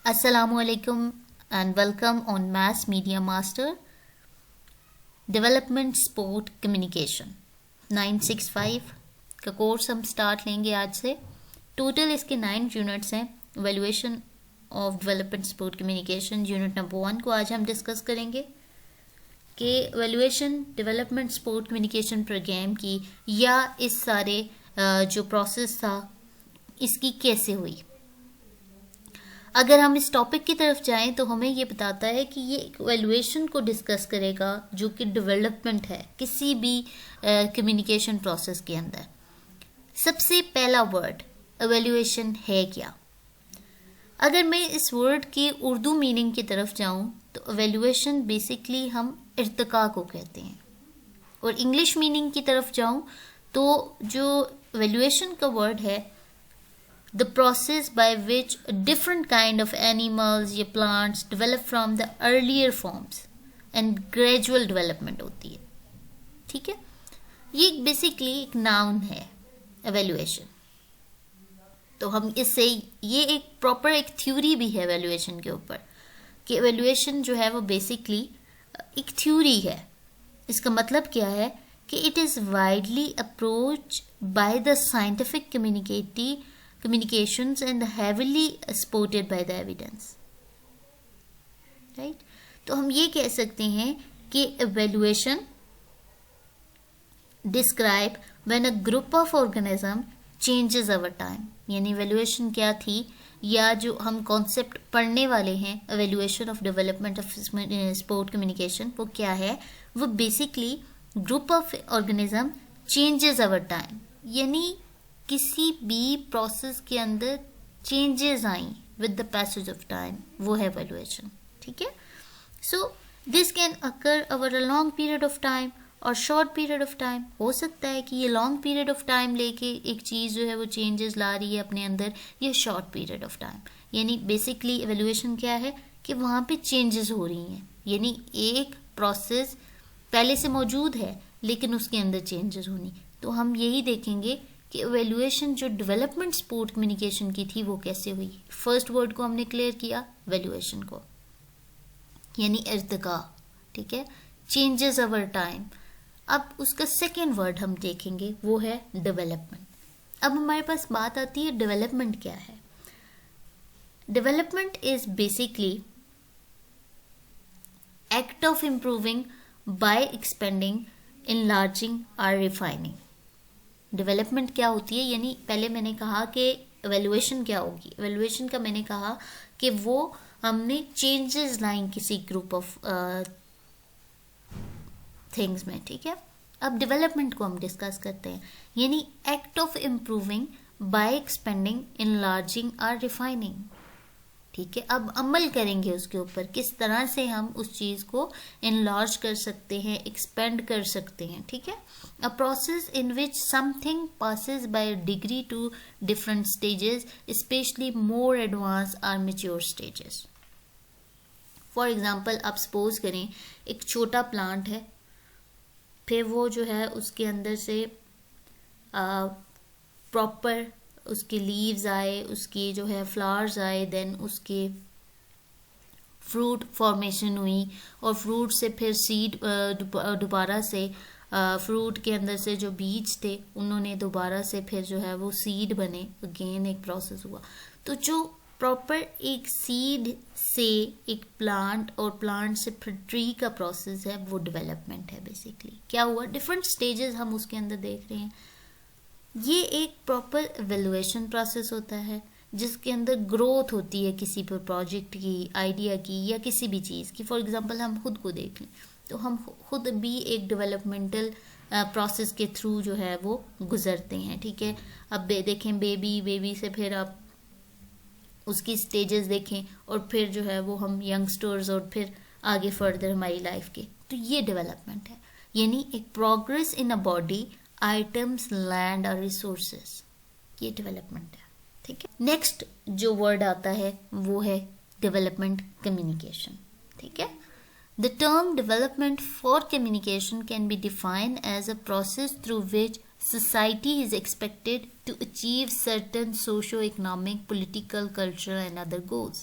Assalamualaikum and welcome on Mass Media Master Development Sport Communication 965 का course हम start लेंगे आज से। टोटल इसके 9 यूनिट्स हैं। Valuation of development support communication unit number 1 को आज हम डिस्कस करेंगे कि valuation development support communication program की या इस सारे जो प्रोसेस था इसकी कैसे हुई। अगर हम इस टॉपिक की तरफ जाएं तो हमें ये बताता है कि ये एक वैल्यूएशन को डिस्कस करेगा जो कि डेवलपमेंट है किसी भी कम्युनिकेशन प्रोसेस के अंदर। सबसे पहला वर्ड एवेल्यूएशन है क्या। अगर मैं इस वर्ड की उर्दू मीनिंग की तरफ जाऊं तो एवेल्यूएशन बेसिकली हम इर्तिका को कहते हैं, और इंग्लिश मीनिंग की तरफ जाऊं तो जो एवेल्यूएशन का वर्ड है the process by which a different kind of animals या plants develop from the earlier forms and gradual development होती है। ठीक है, ये बेसिकली एक नाउन है evaluation। तो हम इससे ये एक प्रॉपर एक थ्योरी भी है evaluation के ऊपर कि evaluation जो है वो बेसिकली एक थ्योरी है। इसका मतलब क्या है कि it is widely approached by the scientific communications and heavily supported by the evidence, right? तो हम ये कह सकते हैं कि evaluation describe when a group of organism changes over time। यानी evaluation क्या थी, या जो हम कॉन्सेप्ट पढ़ने वाले हैं evaluation of development of sport communication, वो क्या है, वो basically group of organism changes over time, यानी किसी भी प्रोसेस के अंदर changes I with the passage of time, वो है वैल्यूएशन। ठीक है, so this can occur over a long period of time और शॉर्ट पीरियड ऑफ टाइम। हो सकता है कि ये लॉन्ग पीरियड ऑफ टाइम लेके एक चीज़ जो है वो चेंजेस ला रही है अपने अंदर, ये शॉर्ट पीरियड ऑफ टाइम। यानी बेसिकली एवेल्यूएशन क्या है कि वहाँ पे चेंजेस हो रही हैं, यानी एक प्रोसेस पहले से मौजूद है लेकिन उसके अंदर चेंजेस होनी। तो हम यही देखेंगे कि एवेल्यूएशन जो डेवलपमेंट स्पोर्ट कम्युनिकेशन की थी वो कैसे हुई। फर्स्ट वर्ड को हमने क्लियर किया एवेल्यूएशन को, यानी इर्तिका। ठीक है, चेंजेस ओवर टाइम। अब उसका सेकेंड वर्ड हम देखेंगे वो है डेवलपमेंट। अब हमारे पास बात आती है डेवलपमेंट क्या है। Development is basically act of improving by expanding, enlarging और रिफाइनिंग। डेवलपमेंट क्या होती है, यानी पहले मैंने कहा कि एवेल्यूएशन क्या होगी। एवेल्यूएशन का मैंने कहा कि वो हमने चेंजेस लाई किसी ग्रुप ऑफ थिंग्स में। ठीक है, अब डेवलपमेंट को हम डिस्कस करते हैं, यानी act of improving by expanding, enlarging और रिफाइनिंग। ठीक है, अब अमल करेंगे उसके ऊपर, किस तरह से हम उस चीज़ को इनलार्ज कर सकते हैं, एक्सपेंड कर सकते हैं। ठीक है, a process in which something passes by degree to different stages, specially more advance और मेच्योर स्टेजेस। फॉर एग्जांपल आप सपोज करें एक छोटा प्लांट है, फिर वो जो है उसके अंदर से प्रॉपर उसके लीव्स आए, उसकी जो है फ्लावर्स आए, देन उसके फ्रूट फॉर्मेशन हुई, और फ्रूट से फिर सीड दोबारा से फ्रूट के अंदर से जो बीज थे उन्होंने दोबारा से फिर जो है वो सीड बने, अगेन एक प्रोसेस हुआ। तो जो प्रॉपर एक सीड से एक प्लांट और प्लांट से फिर ट्री का प्रोसेस है वो डेवलपमेंट है। बेसिकली क्या हुआ, डिफरेंट स्टेजेस हम उसके अंदर देख रहे हैं। ये एक प्रॉपर एवेल्यूएशन प्रोसेस होता है जिसके अंदर ग्रोथ होती है किसी पर प्रोजेक्ट की, आइडिया की, या किसी भी चीज़ की। फॉर एग्जांपल हम खुद को देख लें तो हम खुद भी एक डेवलपमेंटल प्रोसेस के थ्रू जो है वो गुजरते हैं। ठीक है, अब देखें बेबी से फिर आप उसकी स्टेजेस देखें, और फिर जो है वो हम यंगस्टर्स, और फिर आगे फर्दर हमारी लाइफ के। तो ये डेवलपमेंट है, यानी एक progress in a body, items, land और रिसोर्सेस, ये डेवलपमेंट है। ठीक है, नेक्स्ट जो वर्ड आता है वो है डेवलपमेंट कम्युनिकेशन। ठीक है, the term development for communication can be defined as a process through which society is expected to achieve certain socio-economic, political, cultural and other goals.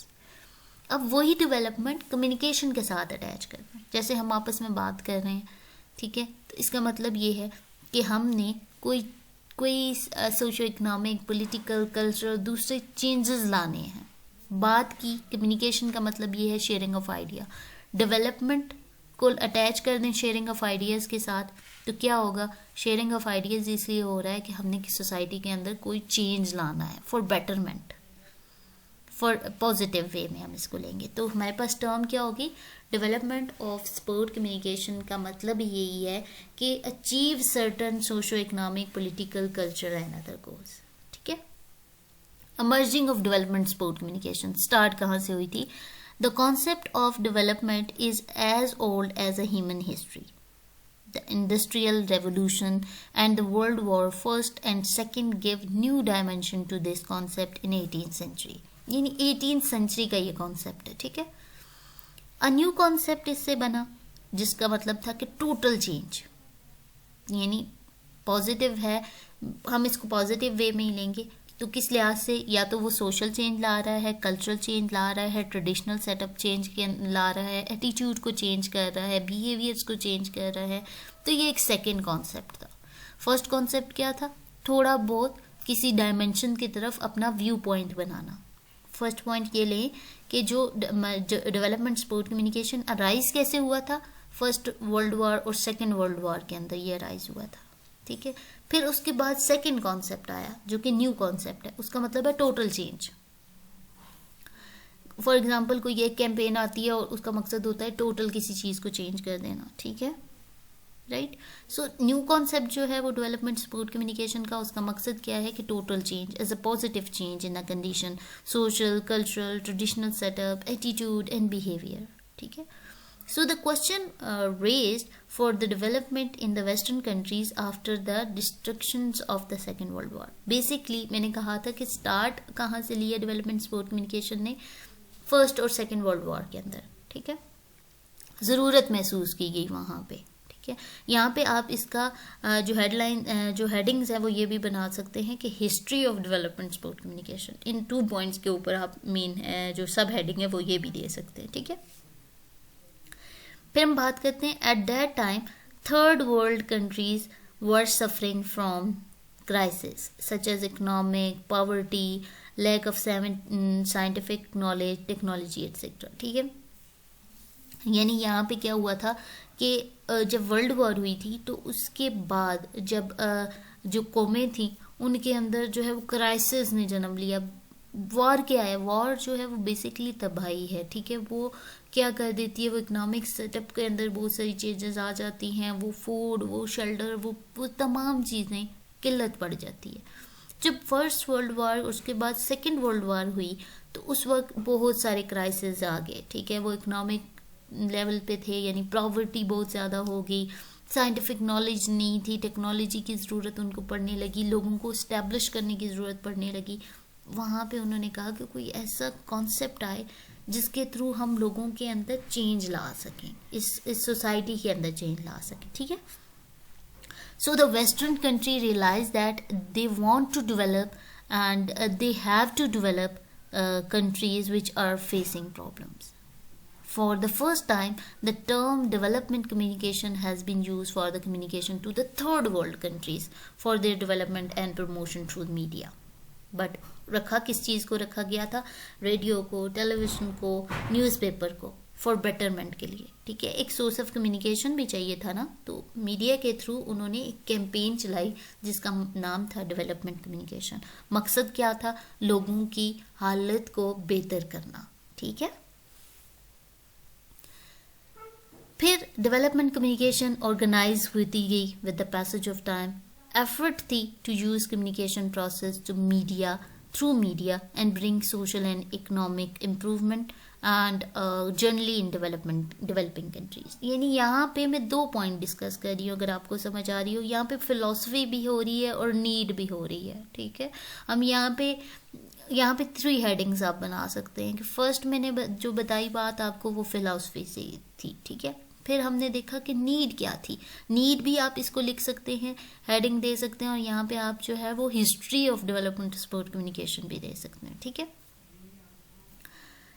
अब वही डेवलपमेंट कम्युनिकेशन के साथ अटैच करना है, जैसे हम आपस में बात कर रहे हैं, ठीक है। तो इसका मतलब ये है कि हमने कोई कोई सोशो इकोनॉमिक, पॉलिटिकल, कल्चरल दूसरे चेंजेस लाने हैं, बात की। कम्युनिकेशन का मतलब ये है शेयरिंग ऑफ आइडिया। डेवलपमेंट को अटैच कर दें शेयरिंग ऑफ आइडियाज़ के साथ, तो क्या होगा? शेयरिंग ऑफ आइडियाज़ इसलिए हो रहा है कि हमने किस सोसाइटी के अंदर कोई चेंज लाना है for betterment, for positive way में हम इसको लेंगे। तो हमारे पास टर्म क्या होगी? डेवलपमेंट ऑफ स्पोर्ट कम्युनिकेशन का मतलब यही है कि achieve certain socio economic, political, culture and other goals, ठीक है। emerging of development sport communication start कहाँ से हुई थी? The concept of development is as old as a human history. The Industrial Revolution and the World War First and Second gave new dimension to this concept in 18th century. यानी 18th century का ये concept है, ठीक है। A new concept इससे बना, जिसका मतलब था कि total change, यानी पॉजिटिव है, हम इसको पॉजिटिव वे में ही लेंगे। तो किस लिहाज से? या तो वो सोशल चेंज ला रहा है, कल्चरल चेंज ला रहा है, ट्रेडिशनल सेटअप चेंज ला रहा है, एटीट्यूड को चेंज कर रहा है, बिहेवियर्स को चेंज कर रहा है। तो ये एक सेकेंड कॉन्सेप्ट था। फर्स्ट कॉन्सेप्ट क्या था? थोड़ा बहुत किसी डायमेंशन की तरफ अपना व्यू पॉइंट बनाना। फर्स्ट पॉइंट ये लें कि जो डेवलपमेंट स्पोर्ट कम्युनिकेशन अराइज कैसे हुआ था? फर्स्ट वर्ल्ड वॉर और सेकेंड वर्ल्ड वॉर के अंदर ये अराइज हुआ था, ठीक है। फिर उसके बाद सेकंड कॉन्सेप्ट आया जो कि न्यू कॉन्सेप्ट है, उसका मतलब है टोटल चेंज। फॉर एग्जांपल कोई एक कैंपेन आती है और उसका मकसद होता है टोटल किसी चीज़ को चेंज कर देना, ठीक है, राइट। सो न्यू कॉन्सेप्ट जो है वो डेवलपमेंट सपोर्ट कम्युनिकेशन का, उसका मकसद क्या है कि total change as a positive change in a condition, social, cultural, traditional setup, attitude and behaviour, ठीक है। So the question raised for the development in the Western countries after the destructions of the Second World War. Basically मैंने कहा था कि start कहाँ से लिया development support communication ने? फर्स्ट और सेकेंड वर्ल्ड वॉर के अंदर, ठीक है। ज़रूरत महसूस की गई वहाँ पे, ठीक है। यहाँ पे आप इसका जो हेडलाइन, जो हेडिंग्स है वो ये भी बना सकते हैं कि history of development support communication. In 2 points के ऊपर आप मेन जो सब हेडिंग है वो ये भी दे सकते हैं, ठीक है। फिर हम बात करते हैं at that time third world countries were suffering from crisis such as economic, poverty, lack of scientific knowledge, technology etcetera, ठीक है। यानी यहाँ पे क्या हुआ था कि जब वर्ल्ड वॉर हुई थी तो उसके बाद जब जो कौमें थी उनके अंदर जो है वो क्राइसिस ने जन्म लिया। वॉर क्या है? वॉर जो है वो बेसिकली तबाही है, ठीक है। वो क्या कर देती है? वो इकोनॉमिक सेटअप के अंदर बहुत सारी चेंजेस आ जाती हैं, वो फूड, वो शेल्टर, वो तमाम चीज़ें किल्लत पड़ जाती है। जब फर्स्ट वर्ल्ड वॉर, उसके बाद सेकेंड वर्ल्ड वॉर हुई तो उस वक्त बहुत सारे क्राइसिस आ गए, ठीक है। वो इकोनॉमिक लेवल पे थे, यानी प्रॉवर्टी बहुत ज़्यादा हो गई, साइंटिफिक नॉलेज नहीं थी, टेक्नोलॉजी की ज़रूरत उनको पड़ने लगी, लोगों को इस्टेब्लिश करने की ज़रूरत पड़ने लगी। वहाँ पे उन्होंने कहा कि कोई ऐसा कॉन्सेप्ट आए जिसके थ्रू हम लोगों के अंदर चेंज ला सकें, इस सोसाइटी के अंदर चेंज ला सकें, ठीक है। So the western country realise that they want to develop and they have to develop countries which are facing problems. For the first time, the term development communication has been used for the communication to the third world countries for their development and promotion through media. But रखा किस चीज़ को रखा गया था? Radio को, television को, newspaper को, for betterment के लिए, ठीक है। एक सोर्स ऑफ कम्युनिकेशन भी चाहिए था ना, तो मीडिया के थ्रू उन्होंने एक कैंपेन चलाई जिसका नाम था डेवलपमेंट कम्युनिकेशन। मकसद क्या था? लोगों की हालत को बेहतर करना, ठीक है। फिर डेवलपमेंट कम्युनिकेशन ऑर्गेनाइज होती गई with the passage of time. Effort थी to use communication process to media, through media and bring social and economic improvement and generally in developing countries. यानी यहाँ पे मैं 2 पॉइंट डिस्कस कर रही हूँ, अगर आपको समझ आ रही हो। यहाँ पे फिलॉसफी भी हो रही है और नीड भी हो रही है, ठीक है। हम यहाँ पे 3 हेडिंग्स आप बना सकते हैं कि फर्स्ट मैंने जो बताई बात आपको वो फिलॉसफी से थी, ठीक है। फिर हमने देखा कि नीड क्या थी। नीड भी आप इसको लिख सकते हैं, हेडिंग दे सकते हैं, और यहाँ पे आप जो है वो history of development support communication भी दे सकते हैं, ठीक है।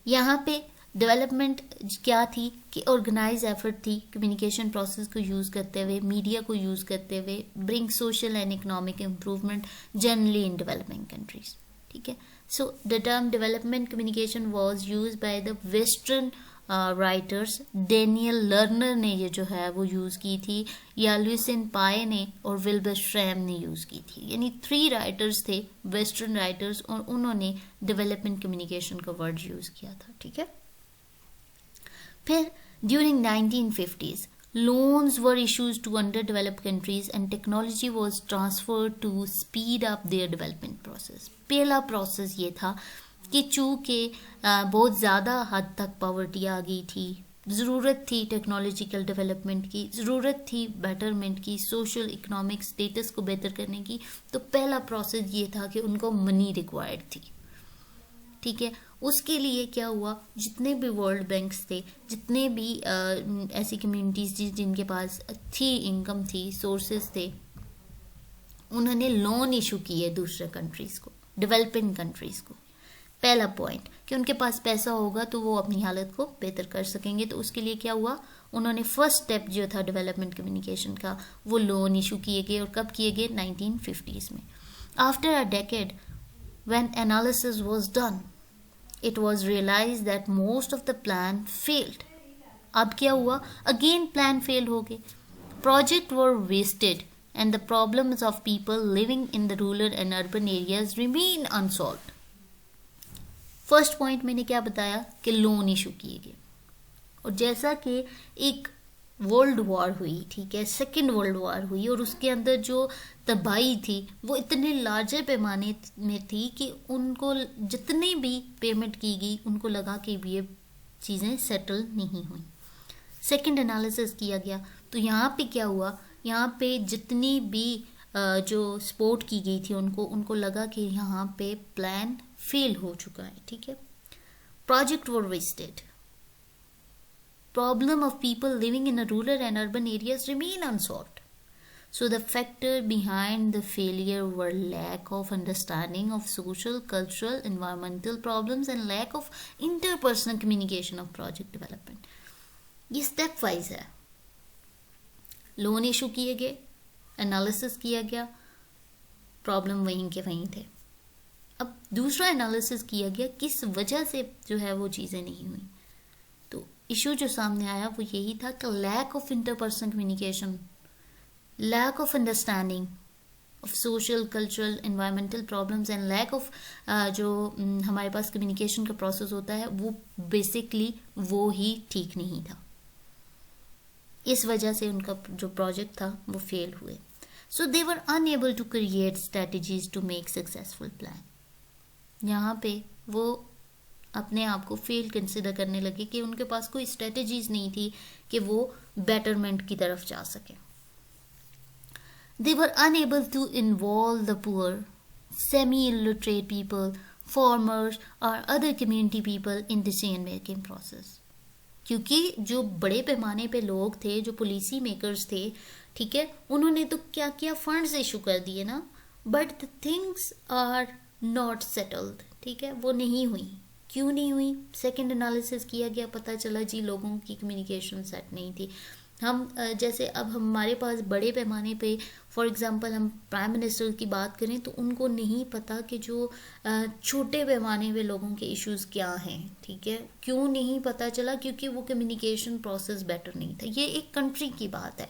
यहाँ पे डेवलपमेंट क्या थी कि ऑर्गेनाइज एफर्ट थी कम्युनिकेशन प्रोसेस को यूज़ करते हुए, मीडिया को यूज़ करते हुए, bring social and economic improvement generally in developing countries. ठीक है, so the term development communication was use by the western writers. Daniel learner ने ये जो है वो यूज़ की थी, या लुइसिन पाए ने और विल्बर श्रैम ने यूज़ की थी। यानी 3 राइटर्स थे वेस्टर्न राइटर्स, और उन्होंने डेवलपमेंट कम्युनिकेशन का वर्ड यूज़ किया था। ठीक है, फिर during 1950s loans were issued to underdeveloped countries and technology was transferred to speed up their development process। पहला प्रोसेस ये था कि चूँकि बहुत ज़्यादा हद तक पॉवर्टी आ गई थी, ज़रूरत थी टेक्नोलॉजिकल डेवलपमेंट की, ज़रूरत थी बेटरमेंट की, सोशल इकोनॉमिक स्टेटस को बेहतर करने की, तो पहला प्रोसेस ये था कि उनको मनी रिक्वायर्ड थी। ठीक है, उसके लिए क्या हुआ, जितने भी वर्ल्ड बैंक्स थे, जितने भी ऐसी कम्युनिटीज जिनके पास थी इनकम थी, सोर्सेज थे, उन्होंने लोन इशू किए दूसरे कंट्रीज को, डेवलपिंग कंट्रीज को। पहला पॉइंट कि उनके पास पैसा होगा तो वो अपनी हालत को बेहतर कर सकेंगे, तो उसके लिए क्या हुआ, उन्होंने फर्स्ट स्टेप जो था डेवलपमेंट कम्युनिकेशन का, वो लोन इशू किए गए। और कब किए गए, 1950s में। After a decade when analysis was done, it was realized that most of the plan failed। अब क्या हुआ, अगेन प्लान फेल हो गए, project were wasted and the problems of people living in the rural and urban areas remain unsolved। First point मैंने क्या बताया कि loan issue किए गए, और जैसा कि एक वर्ल्ड वॉर हुई, ठीक है, सेकेंड वर्ल्ड वॉर हुई, और उसके अंदर जो तबाही थी वो इतने लार्जर पैमाने में थी कि उनको जितनी भी पेमेंट की गई उनको लगा कि ये चीज़ें सेटल नहीं हुई। सेकंड एनालिसिस किया गया, तो यहाँ पे क्या हुआ, यहाँ पे जितनी भी जो सपोर्ट की गई थी उनको लगा कि यहाँ पे प्लान फेल हो चुका है। ठीक है, project were wasted, problem of people living in a rural and urban areas remain unsolved। So the factor behind the failure were lack of understanding of social, cultural, environmental problems and lack of interpersonal communication of project development। ये step wise है, loan issue किए गए, analysis किया गया, problem वहीं के वहीं थे। अब दूसरा एनालिसिस किया गया किस वजह से जो है वो चीज़ें नहीं हुई, तो इशू जो सामने आया वो यही था कि lack of interpersonal communication, lack of understanding of social, cultural, environmental problems and lack of जो हमारे पास कम्युनिकेशन का प्रोसेस होता है वो बेसिकली वो ही ठीक नहीं था। इस वजह से उनका जो प्रोजेक्ट था वो फेल हुए। So they were unable to create strategies to make successful plan. यहाँ पे वो अपने आप को फेल कंसिडर करने लगे कि उनके पास कोई स्ट्रेटजीज नहीं थी कि वो बेटरमेंट की तरफ जा सके। They were unable to involve the poor, semi-illiterate people, farmers or other community people in decision making process। क्योंकि जो बड़े पैमाने पे लोग थे, जो पॉलिसी मेकर्स थे, ठीक है, उन्होंने तो क्या किया, फंड्स इशू कर दिए ना, but the things are not settled. ठीक है, वो नहीं हुई। क्यों नहीं हुई, सेकंड एनालिसिस किया गया, पता चला जी लोगों की कम्युनिकेशन सेट नहीं थी। हम जैसे अब हमारे पास बड़े पैमाने पे फॉर एग्जांपल हम प्राइम मिनिस्टर की बात करें तो उनको नहीं पता कि जो छोटे पैमाने पे लोगों के इश्यूज क्या हैं। ठीक है, क्यों नहीं पता चला, क्योंकि वो कम्युनिकेशन प्रोसेस बेटर नहीं था। ये एक कंट्री की बात है।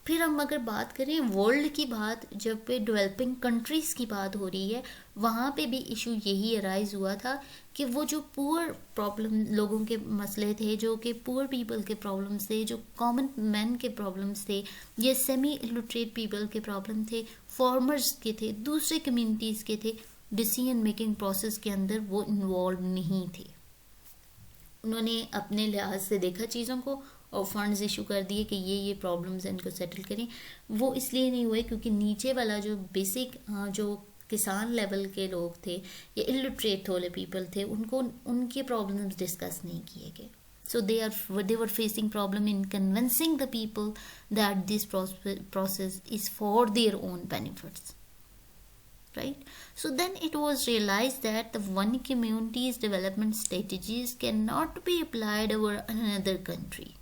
फिर हम अगर बात करें वर्ल्ड की बात, जब पे डेवलपिंग कंट्रीज़ की बात हो रही है, वहाँ पे भी इशू यही अराइज हुआ था कि वो जो पुअर प्रॉब्लम लोगों के मसले थे, जो कि पुअर पीपल के प्रॉब्लम्स थे, जो कॉमन मैन के प्रॉब्लम्स थे, ये सेमी इलिटरेट पीपल के प्रॉब्लम थे, फार्मर्स के थे, दूसरे कम्युनिटीज़ के थे, डिसीजन मेकिंग प्रोसेस के अंदर वो इन्वॉल्व नहीं थे। उन्होंने अपने लिहाज से देखा चीज़ों को और फंड्स इशू कर दिए कि ये प्रॉब्लम्स हैं, इनको सेटल करें। वो इसलिए नहीं हुए क्योंकि नीचे वाला जो बेसिक जो किसान लेवल के लोग थे या इलिटरेट वाले पीपल थे, उनको उनके प्रॉब्लम्स डिस्कस नहीं किए गए। So they were facing problem in convincing the people that this process is for their own benefits. right? So then it was realized that the one community's development strategies cannot be applied over another country.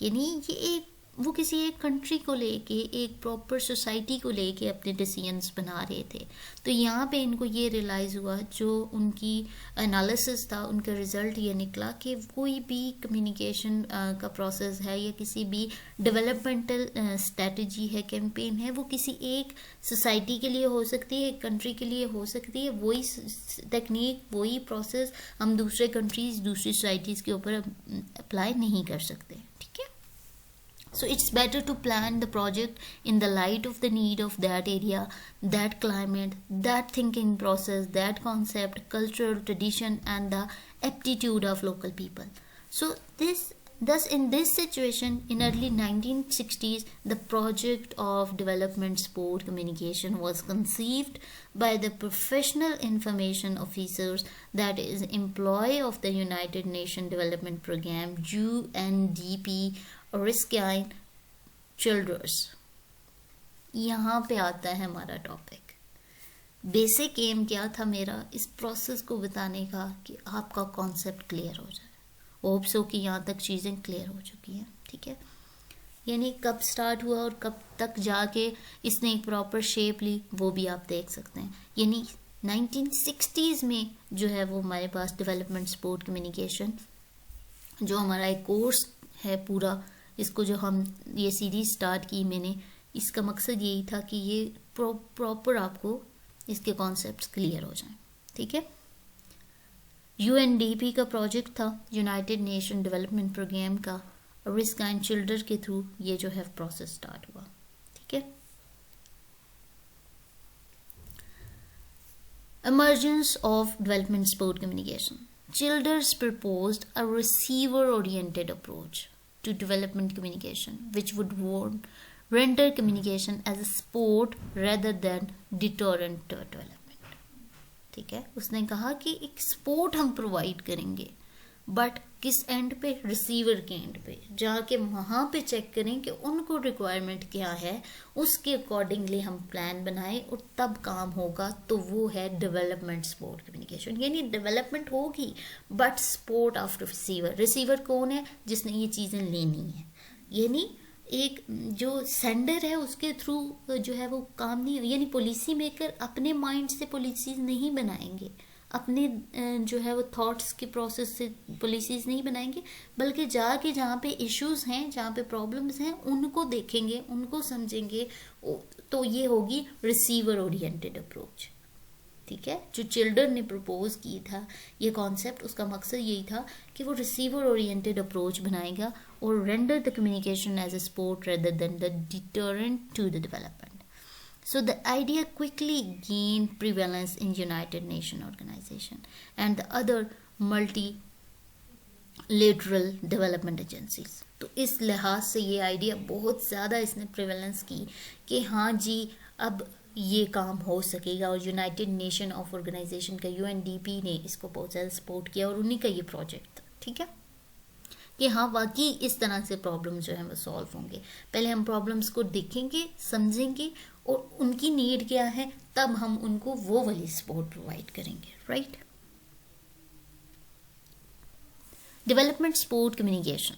यानी ये एक वो किसी एक country को लेके, एक proper society को लेके अपने डिसीजंस बना रहे थे. तो यहाँ पे इनको ये रियलाइज़ हुआ, जो उनकी एनालिसिस था, उनका रिजल्ट ये निकला कि कोई भी कम्युनिकेशन का प्रोसेस है या किसी भी डेवलपमेंटल स्ट्रेटजी है, कैंपेन है, वो किसी एक सोसाइटी के लिए हो सकती है, एक कंट्री के लिए हो सकती है. वही टेक्निक, वही प्रोसेस हम दूसरे कंट्रीज, दूसरी सोसाइटीज़ के ऊपर अप्लाई नहीं कर सकते. ठीक है. So it's better to plan the project in the light of the need of that area, that climate, that thinking process, that concept, culture, tradition, and the aptitude of local people. So thus in this situation, in early 1960s, the project of development sport communication was conceived by the professional information officers, that is employee of the United Nations Development Program, UNDP, Erskine Childers. यहाँ पे आता है हमारा topic. Basic M क्या था मेरा इस process को बताने का, कि आपका कॉन्सेप्ट क्लियर हो जाए. होप सो कि यहाँ तक चीज़ें क्लियर हो चुकी हैं. ठीक है. यानी कब स्टार्ट हुआ और कब तक जाके इसने एक प्रॉपर शेप ली, वो भी आप देख सकते हैं. यानी 1960s में जो है वो हमारे पास डेवलपमेंट स्पोर्ट कम्युनिकेशन, जो हमारा एक कोर्स है पूरा, इसको जो हम ये सीरीज स्टार्ट की मैंने, इसका मकसद यही था कि ये प्रॉपर आपको इसके कॉन्सेप्ट्स क्लियर हो जाएं. ठीक है. यूएनडीपी का प्रोजेक्ट था, यूनाइटेड नेशन डेवलपमेंट प्रोग्राम का, एर्स्काइन चिल्डर के थ्रू ये जो है प्रोसेस स्टार्ट हुआ. ठीक है. Emergence of development sport communication. Childers proposed a receiver-oriented approach to development communication, which would render communication as a sport rather than deterrent to development. ठीक है. उसने कहा कि एक स्पोर्ट हम प्रोवाइड करेंगे, बट किस एंड पे, रिसीवर के एंड पे जाके वहाँ पे चेक करें कि उनको रिक्वायरमेंट क्या है, उसके अकॉर्डिंगली हम प्लान बनाएं और तब काम होगा. तो वो है डेवलपमेंट स्पोर्ट कम्युनिकेशन. यानी डेवलपमेंट होगी but sport after receiver. Receiver कौन है? जिसने ये चीज़ें लेनी है. यानी एक जो सेंडर है उसके थ्रू जो है वो काम नहीं. यानी पॉलिसी मेकर अपने माइंड से पॉलिसीज नहीं बनाएंगे, अपने जो है वो थॉट्स के प्रोसेस से पॉलिसीज नहीं बनाएंगे, बल्कि जाके जहाँ पे इश्यूज हैं, जहाँ पे प्रॉब्लम्स हैं, उनको देखेंगे, उनको समझेंगे. तो ये होगी रिसीवर ओरिएंटेड अप्रोच. ठीक है. जो चिल्ड्रन ने प्रपोज की था ये कॉन्सेप्ट, उसका मकसद यही था कि वो रिसीवर ओरिएंटेड अप्रोच बनाएगा और render the communication as a support rather than the deterrent to the development. So the idea quickly gained prevalence in United Nations Organization and the other multilateral development agencies. तो इस लिहाज से ये idea बहुत ज़्यादा इसने प्रिवेलेंस की कि हाँ जी अब ये काम हो सकेगा. और यूनाइटेड नेशन ऑफ ऑर्गेनाइजेशन का UNDP ने इसको बहुत ज़्यादा सपोर्ट किया और उन्हीं का ये प्रोजेक्ट था. ठीक है. कि हाँ वाकई इस तरह से प्रॉब्लम जो है वो सॉल्व होंगे. पहले हम प्रॉब्लम्स को देखेंगे, समझेंगे और उनकी नीड क्या है, तब हम उनको वो वाली सपोर्ट प्रोवाइड करेंगे. राइट. Development support communication.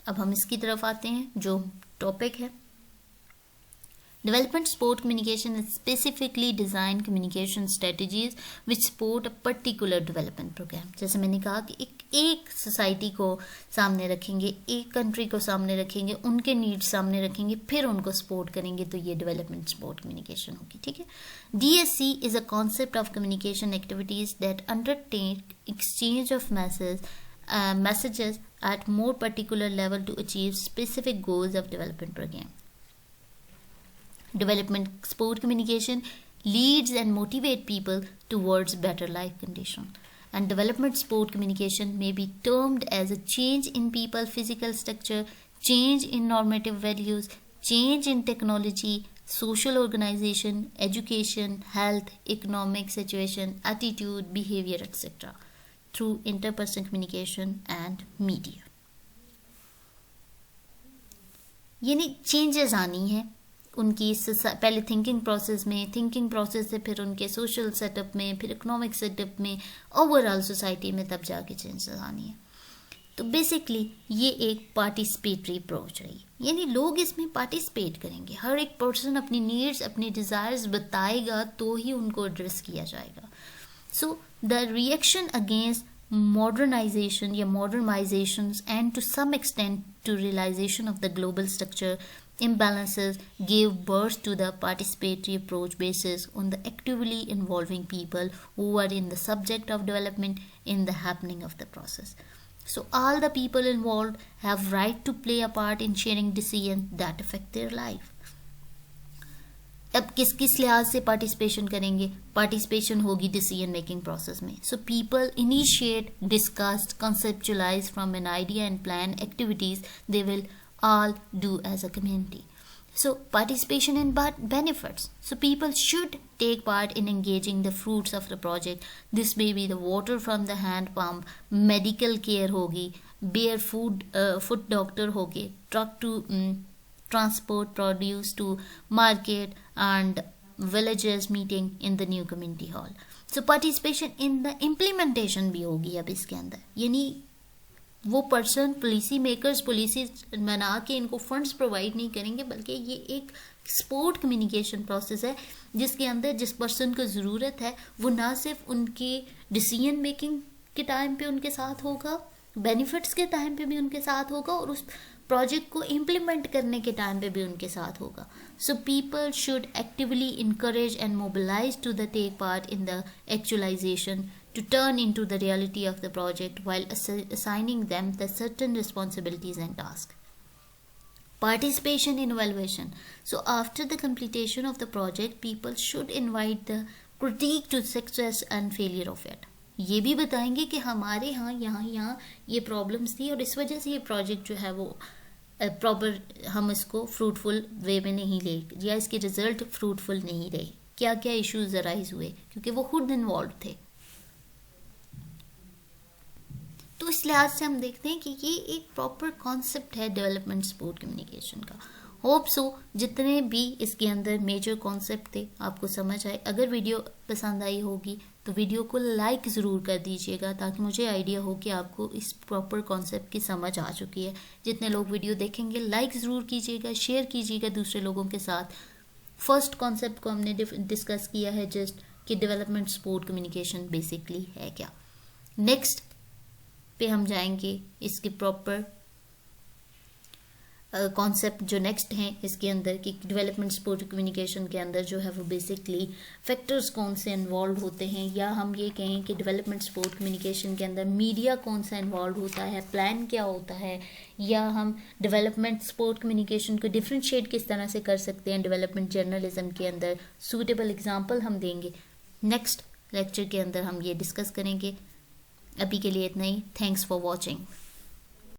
अब हम इसकी तरफ आते हैं जो टॉपिक है. Development sport communication is specifically designed communication strategies which support a particular development program. जैसे मैंने कहा कि एक सोसाइटी को सामने रखेंगे, एक कंट्री को सामने रखेंगे, उनके नीड्स सामने रखेंगे, फिर उनको सपोर्ट करेंगे, तो ये डेवलपमेंट सपोर्ट कम्युनिकेशन होगी. ठीक है. DSC is a concept of communication activities that undertake exchange of messages at more particular level to achieve specific goals of development program. Development sport communication leads and motivate people towards better life condition. And development sport communication may be termed as a change in people's physical structure, change in normative values, change in technology, social organization, education, health, economic situation, attitude, behavior, etc. through interpersonal communication and media. यानी changes आनी है उनकी पहले thinking process से फिर उनके social setup में, फिर इकोनॉमिक सेटअप में, ओवरऑल सोसाइटी में, तब जाके चेंजेस आनी है। तो बेसिकली ये एक पार्टिसिपेटरी अप्रोच रही, यानी लोग इसमें पार्टिसिपेट करेंगे, हर एक पर्सन अपनी नीड्स, अपने डिज़ायर्स बताएगा तो ही उनको एड्रेस किया जाएगा। So the reaction against modernization या modernizations and to some extent to realization of the global structure imbalances gave birth to the participatory approach basis on the actively involving people who are in the subject of development in the happening of the process. So all the people involved have right to play a part in sharing decisions that affect their life. अब किस किस लिहाज से participation करेंगे? Participation होगी decision making process में। So people initiate, discuss, conceptualise from an idea and plan activities they will all do as a community. So participation in benefits. So people should take part in engaging the fruits of the project. This may be the water from the hand pump, medical care होगी, bare foot doctor होगी, truck to transport produce to market, and villages meeting in the new community hall. So participation in the implementation भी होगी अब इसके अंदर, यानी वो person policy makers policy बना के इनको फंड्स प्रोवाइड नहीं करेंगे, बल्कि ये एक स्पोर्ट कम्युनिकेशन प्रोसेस है जिसके अंदर जिस पर्सन को ज़रूरत है वो ना सिर्फ उनके डिसीजन मेकिंग के टाइम पे उनके साथ होगा, बेनिफिट्स के टाइम पे भी उनके साथ होगा, और उस प्रोजेक्ट को इम्प्लीमेंट करने के टाइम पे भी उनके साथ होगा. So people should actively encourage and mobilise to the take part in the actualisation to turn into the reality of the project while assigning them the certain responsibilities and tasks. Participation in evaluation. So after the completion of the project, people should invite the critique to success and failure of it. ये भी बताएंगे कि हमारे यहाँ ये problems थी और इस वजह से ये प्रोजेक्ट जो है वो प्रॉपर हम इसको फ्रूटफुल वे में नहीं ले, या इसके रिजल्ट फ्रूटफुल नहीं रहे, क्या क्या इश्यूज अराइज हुए, क्योंकि वो खुद इन्वॉल्व थे. तो इस लिहाज से हम देखते हैं कि ये एक प्रॉपर कॉन्सेप्ट है डेवलपमेंट सपोर्ट कम्युनिकेशन का. होप सो जितने भी इसके अंदर मेजर कॉन्सेप्ट थे आपको समझ आए. अगर वीडियो पसंद आई होगी तो वीडियो को लाइक ज़रूर कर दीजिएगा ताकि मुझे आइडिया हो कि आपको इस प्रॉपर कॉन्सेप्ट की समझ आ चुकी है. जितने लोग वीडियो देखेंगे लाइक ज़रूर कीजिएगा, शेयर कीजिएगा दूसरे लोगों के साथ. फर्स्ट कॉन्सेप्ट को हमने डिस्कस किया है जस्ट कि डेवलपमेंट सपोर्ट कम्युनिकेशन बेसिकली है क्या. नेक्स्ट पे हम जाएंगे इसके प्रॉपर कॉन्सेप्ट जो नेक्स्ट हैं इसके अंदर कि डेवलपमेंट सपोर्ट कम्युनिकेशन के अंदर जो है वो बेसिकली फैक्टर्स कौन से इन्वॉल्व होते हैं, या हम ये कहें कि डेवलपमेंट सपोर्ट कम्युनिकेशन के अंदर मीडिया कौन सा इन्वॉल्व होता है, प्लान क्या होता है, या हम डेवलपमेंट सपोर्ट कम्युनिकेशन को डिफ्रेंशिएट किस तरह से कर सकते हैं डेवलपमेंट जर्नलिज्म के अंदर. सूटेबल एग्जाम्पल हम देंगे. नेक्स्ट लेक्चर के अंदर हम ये डिस्कस करेंगे. अभी के लिए इतना ही. Thanks for watching.